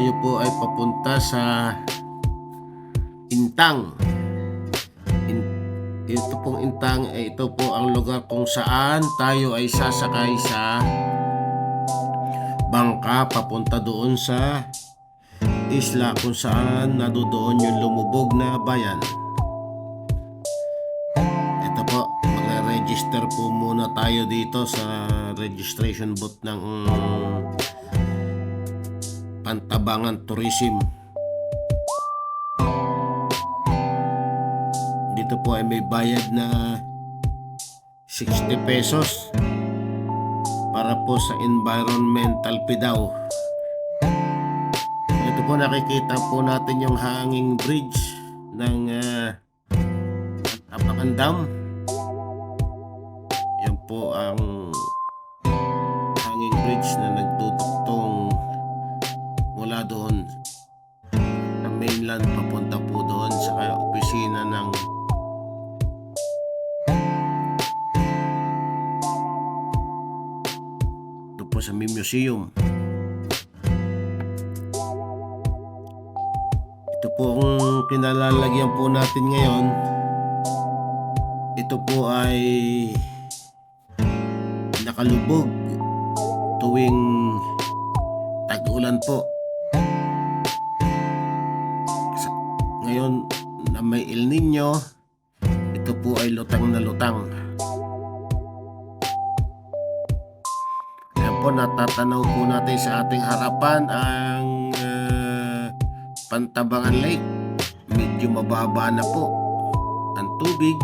tayo po ay papunta sa Intang. Ito pong Intang ay ito po ang lugar kung saan tayo ay sasakay sa bangka papunta doon sa isla kung saan nadoon yung lumubog na bayan. Ito po, magre-register po muna tayo dito sa registration booth ng Pantabangan Tourism. Dito po ay may bayad na 60 pesos para po sa environmental fee daw. Ito po, nakikita po natin yung hanging bridge ng Pantabangan Dam. Yan po ang hanging bridge na nagtutuktong mula doon sa mainland papunta po doon sa opisina ng sa museum. Ito po ang kinalalagyan po natin ngayon. Ito po ay nakalubog tuwing tag-ulan po. Ngayon na may El Nino, ito po ay lutang na lutang. Po, natatanaw po natin sa ating harapan ang Pantabangan Lake. Medyo mababa na po ang tubig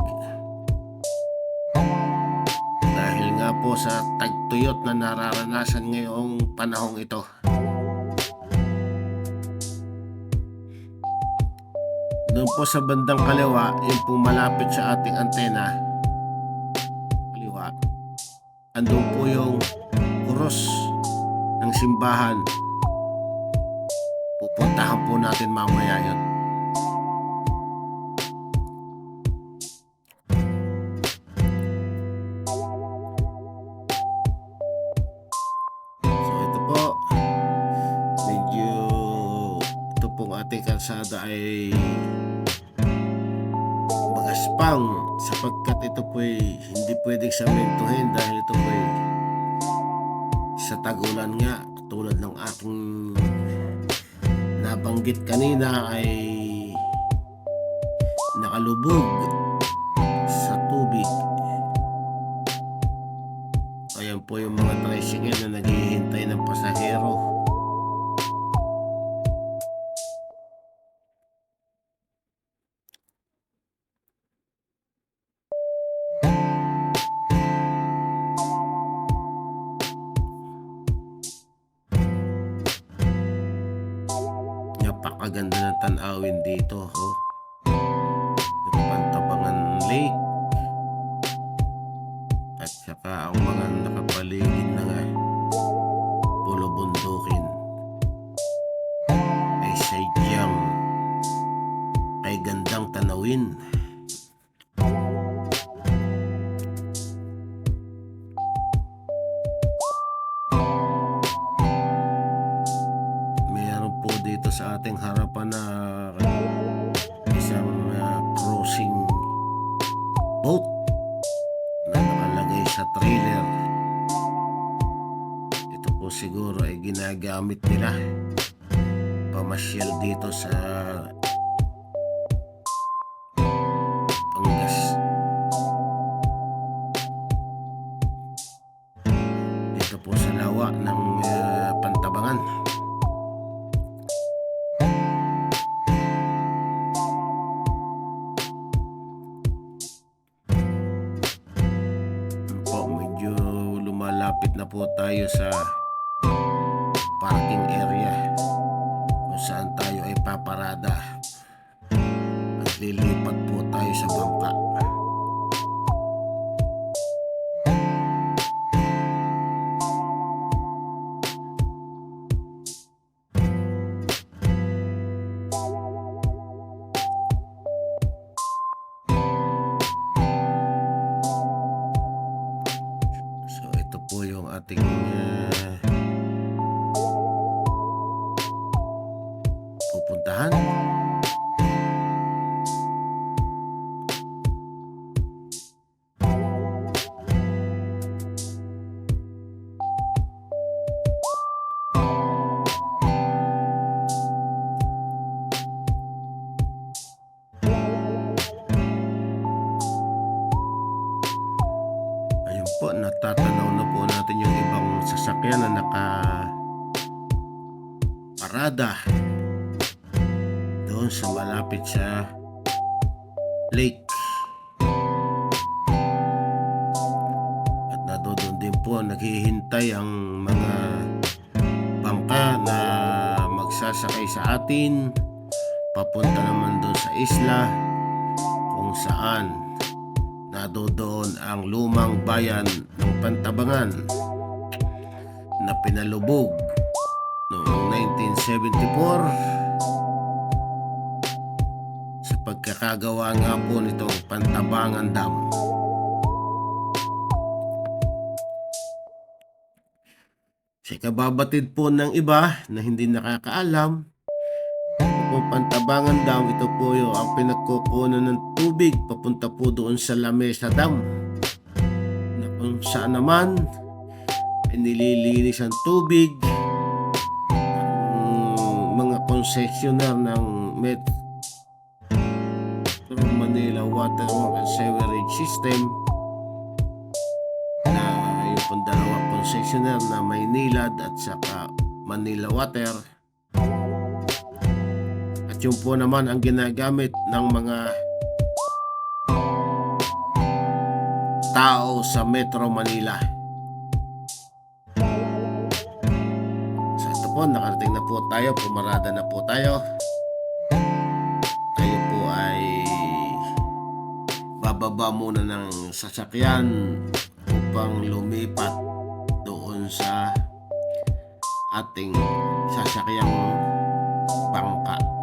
dahil nga po sa tagtuyot na nararanasan ngayong panahong ito. Doon po sa bandang kaliwa, yung po malapit sa ating antena kaliwa, andun po yung cross ng simbahan. Pupuntahan po natin mamaya yun. So ito po, medyo ito pong ating kalsada ay magaspang sapagkat ito po ay hindi pwedeng sementohin dahil ito po ay sa tag-ulan nga, tulad ng aking nabanggit kanina, ay nakalubog sa tubig. Ayan po yung mga tricycle na naghihintay ng pasahero. Napakaganda ng tanawin dito, yung Pantabangan Lake at saka ang mga nakapaligid na nga pulo bundukin ay sadyang ay gandang tanawin. Dito sa ating harapan na isang cruising boat na nakalagay sa trailer. Ito po siguro ay ginagamit nila pamasyal dito sa Pangas. Dito po sa lawa ng Pantabangan. Malapit na po tayo sa parking area kung saan tayo ay paparada at lilipat po tayo sa bangka. ating puntahan. Ayun po, natatanaw na po natin yung ibang sasakyan na nakaparada doon sa malapit sa lake. At nadoon din po naghihintay ang mga bangka na magsasakay sa atin papunta naman doon sa isla kung saan nadoon ang lumang bayan ng Pantabangan na pinalubog noong 1974 sa pagkakagawa nga po nitong Pantabangan Dam. Sa kababatid po ng iba na hindi nakakaalam, po Pantabangan Dam, ito po yung ang pinagkukunan ng tubig papunta po doon sa Lamesa Dam, na kung saan naman nililinis ang tubig ng mga concessionaire ng Metro Manila Water and Sewerage System, na yung pong dalawang concessionaire na Maynilad at saka Manila Water. At yun po naman ang ginagamit ng mga tao sa Metro Manila. So ito po, nakarating na po tayo, pumarada na po tayo. Tayo po ay bababa muna ng sasakyan upang lumipat doon sa ating sasakyang bangka.